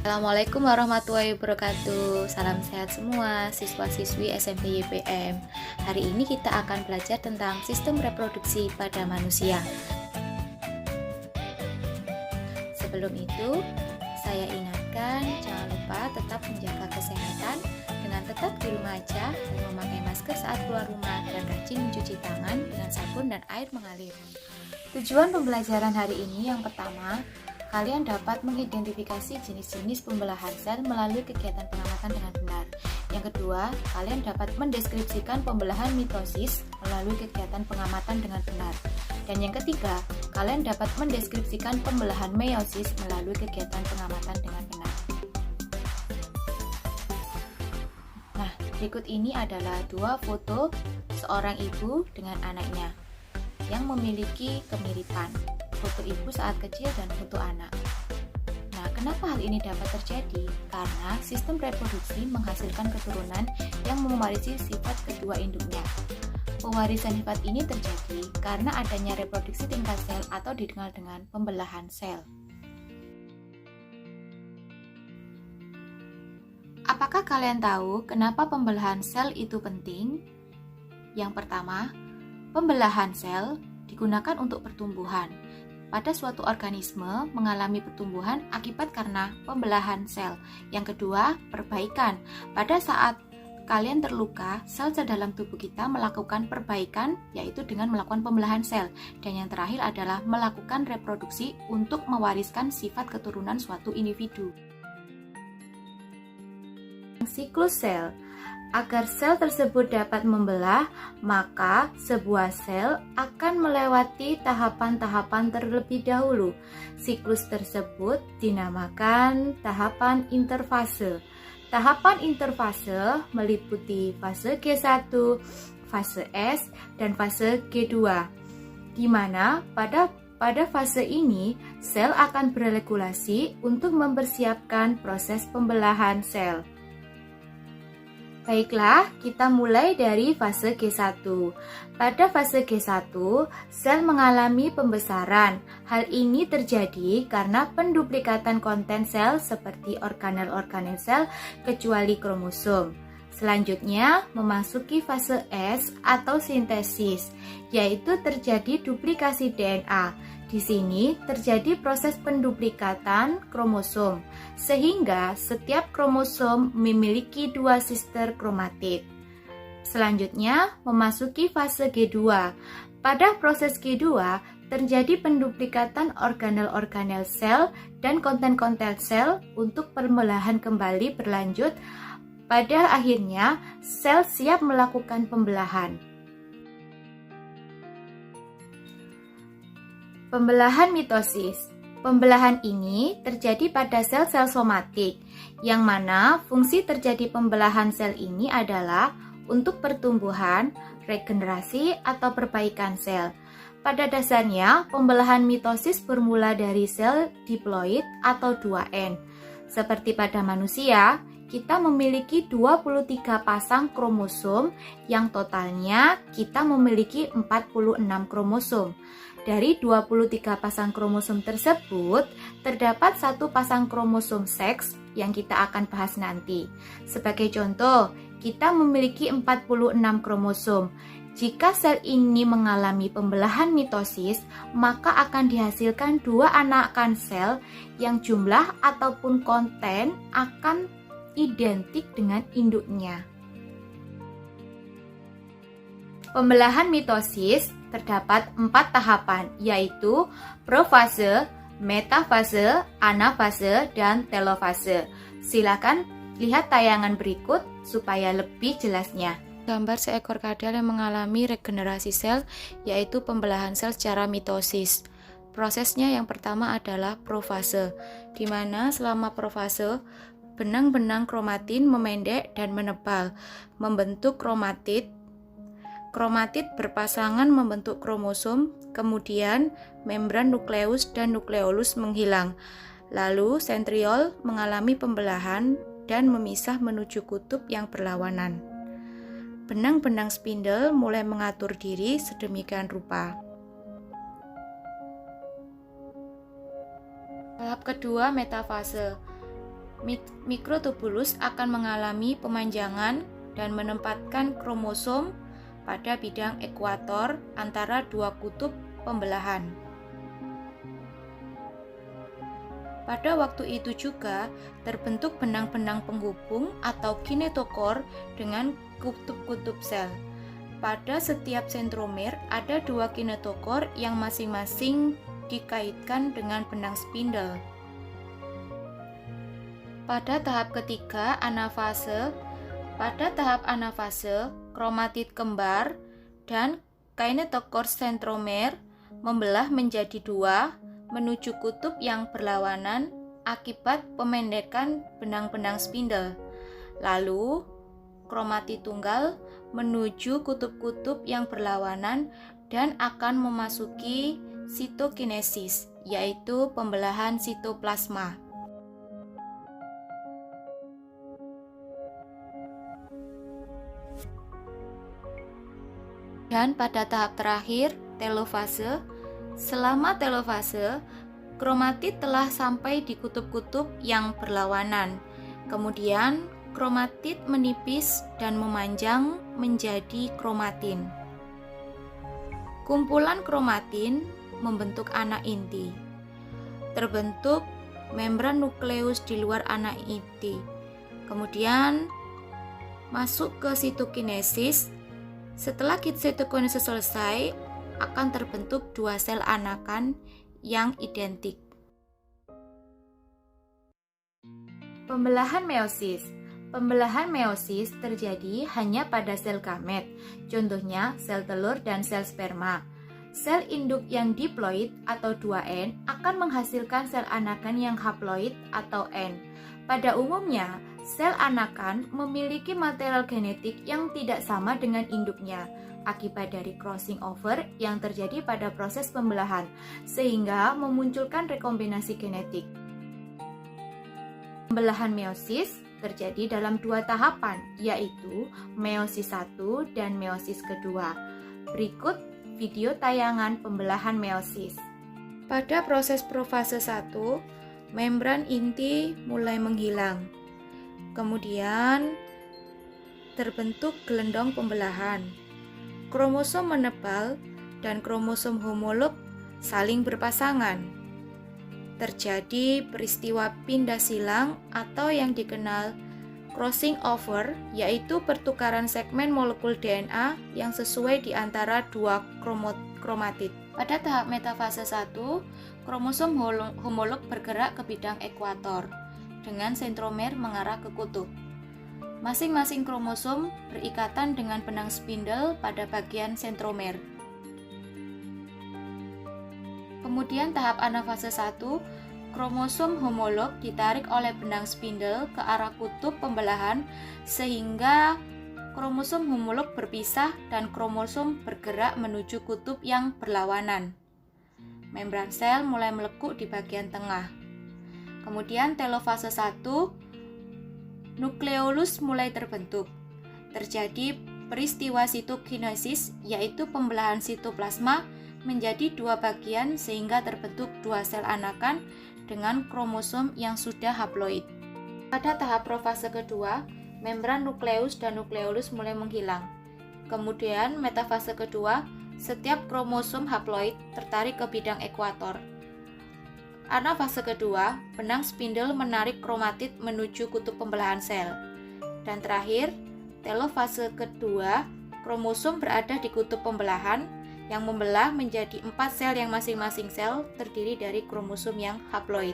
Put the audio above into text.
Assalamualaikum warahmatullahi wabarakatuh. Salam sehat semua siswa-siswi SMP YPM. Hari ini kita akan belajar tentang sistem reproduksi pada manusia. Sebelum itu, saya ingatkan jangan lupa tetap menjaga kesehatan dengan tetap di rumah aja dan memakai masker saat keluar rumah dan rajin mencuci tangan dengan sabun dan air mengalir. Tujuan pembelajaran hari ini yang pertama, kalian dapat mengidentifikasi jenis-jenis pembelahan sel melalui kegiatan pengamatan dengan benar. Yang kedua, kalian dapat mendeskripsikan pembelahan mitosis melalui kegiatan pengamatan dengan benar. Dan yang ketiga, kalian dapat mendeskripsikan pembelahan meiosis melalui kegiatan pengamatan dengan benar. Nah, berikut ini adalah dua foto seorang ibu dengan anaknya yang memiliki kemiripan. Foto ibu saat kecil dan foto anak. Nah, kenapa hal ini dapat terjadi? Karena sistem reproduksi menghasilkan keturunan yang mewarisi sifat kedua induknya. Pewarisan sifat ini terjadi karena adanya reproduksi tingkat sel atau dikenal dengan pembelahan sel. Apakah kalian tahu kenapa pembelahan sel itu penting? Yang pertama, pembelahan sel digunakan untuk pertumbuhan. Pada suatu organisme mengalami pertumbuhan akibat karena pembelahan sel. Yang kedua, perbaikan. Pada saat kalian terluka, sel-sel dalam tubuh kita melakukan perbaikan, yaitu dengan melakukan pembelahan sel. Dan yang terakhir adalah melakukan reproduksi untuk mewariskan sifat keturunan suatu individu. Siklus sel. Agar sel tersebut dapat membelah, maka sebuah sel akan melewati tahapan-tahapan terlebih dahulu. Siklus tersebut dinamakan tahapan interfase. Tahapan interfase meliputi fase G1, fase S, dan fase G2, di mana pada fase ini sel akan beregulasi untuk mempersiapkan proses pembelahan sel. Baiklah, kita mulai dari fase G1. Pada fase G1, sel mengalami pembesaran. Hal ini terjadi karena penduplikatan konten sel seperti organel-organel sel kecuali kromosom. Selanjutnya, memasuki fase S atau sintesis, yaitu terjadi duplikasi DNA. Di sini terjadi proses penduplikatan kromosom, sehingga setiap kromosom memiliki dua sister kromatid. Selanjutnya, memasuki fase G2. Pada proses G2, terjadi penduplikatan organel-organel sel dan konten-konten sel untuk pembelahan kembali berlanjut. Pada akhirnya, sel siap melakukan pembelahan. Pembelahan mitosis. Pembelahan ini terjadi pada sel-sel somatik, yang mana fungsi terjadi pembelahan sel ini adalah untuk pertumbuhan, regenerasi, atau perbaikan sel. Pada dasarnya, pembelahan mitosis bermula dari sel diploid atau 2N. Seperti pada manusia, kita memiliki 23 pasang kromosom, yang totalnya kita memiliki 46 kromosom. Dari 23 pasang kromosom tersebut, terdapat satu pasang kromosom seks yang kita akan bahas nanti. Sebagai contoh, kita memiliki 46 kromosom. Jika sel ini mengalami pembelahan mitosis, maka akan dihasilkan dua anakan sel yang jumlah ataupun konten akan identik dengan induknya. Pembelahan mitosis terdapat 4 tahapan, yaitu profase, metafase, anafase, dan telofase. Silakan lihat tayangan berikut supaya lebih jelasnya. Gambar seekor kadal yang mengalami regenerasi sel, yaitu pembelahan sel secara mitosis. Prosesnya yang pertama adalah profase, di mana selama profase, benang-benang kromatin memendek dan menebal, membentuk kromatid. Kromatid berpasangan membentuk kromosom, kemudian membran nukleus dan nukleolus menghilang. Lalu sentriol mengalami pembelahan dan memisah menuju kutub yang berlawanan. Benang-benang spindle mulai mengatur diri sedemikian rupa. Tahap kedua, metafase. Mikrotubulus akan mengalami pemanjangan dan menempatkan kromosom pada bidang ekuator antara dua kutub pembelahan. Pada waktu itu juga terbentuk benang-benang penghubung atau kinetokor dengan kutub-kutub sel. Pada setiap sentromer ada dua kinetokor yang masing-masing dikaitkan dengan benang spindle. Pada tahap ketiga, anafase. Pada tahap anafase, kromatid kembar dan kinetokor sentromer membelah menjadi dua menuju kutub yang berlawanan akibat pemendekan benang-benang spindle. Lalu, kromatid tunggal menuju kutub-kutub yang berlawanan dan akan memasuki sitokinesis, yaitu pembelahan sitoplasma. Dan pada tahap terakhir, telofase. Selama telofase, kromatid telah sampai di kutub-kutub yang berlawanan. Kemudian, kromatid menipis dan memanjang menjadi kromatin. Kumpulan kromatin membentuk anak inti. Terbentuk membran nukleus di luar anak inti. Kemudian masuk ke sitokinesis. Setelah sitokinesis selesai, akan terbentuk dua sel anakan yang identik. Pembelahan meiosis. Pembelahan meiosis terjadi hanya pada sel gamet, contohnya sel telur dan sel sperma. Sel induk yang diploid atau 2N akan menghasilkan sel anakan yang haploid atau N. Pada umumnya, sel anakan memiliki material genetik yang tidak sama dengan induknya akibat dari crossing over yang terjadi pada proses pembelahan, sehingga memunculkan rekombinasi genetik. Pembelahan meiosis terjadi dalam dua tahapan, yaitu meiosis 1 dan meiosis kedua. Berikut video tayangan pembelahan meiosis. Pada proses profase 1, membran inti mulai menghilang. Kemudian terbentuk gelendong pembelahan. Kromosom menebal dan kromosom homolog saling berpasangan. Terjadi peristiwa pindah silang atau yang dikenal crossing over, yaitu pertukaran segmen molekul DNA yang sesuai di antara dua kromatid. Pada tahap metafase 1, kromosom homolog bergerak ke bidang ekuator dengan sentromer mengarah ke kutub. Masing-masing kromosom berikatan dengan benang spindle pada bagian sentromer. Kemudian tahap anafase 1, kromosom homolog ditarik oleh benang spindle ke arah kutub pembelahan sehingga kromosom homolog berpisah dan kromosom bergerak menuju kutub yang berlawanan. Membran sel mulai melekuk di bagian tengah. Kemudian telofase 1, nukleolus mulai terbentuk. Terjadi peristiwa sitokinesis, yaitu pembelahan sitoplasma menjadi dua bagian sehingga terbentuk dua sel anakan dengan kromosom yang sudah haploid. Pada tahap profase kedua, membran nukleus dan nukleolus mulai menghilang. Kemudian metafase kedua, setiap kromosom haploid tertarik ke bidang ekuator. Anafase kedua, benang spindle menarik kromatid menuju kutub pembelahan sel. Dan terakhir, telofase kedua, kromosom berada di kutub pembelahan yang membelah menjadi 4 sel yang masing-masing sel terdiri dari kromosom yang haploid.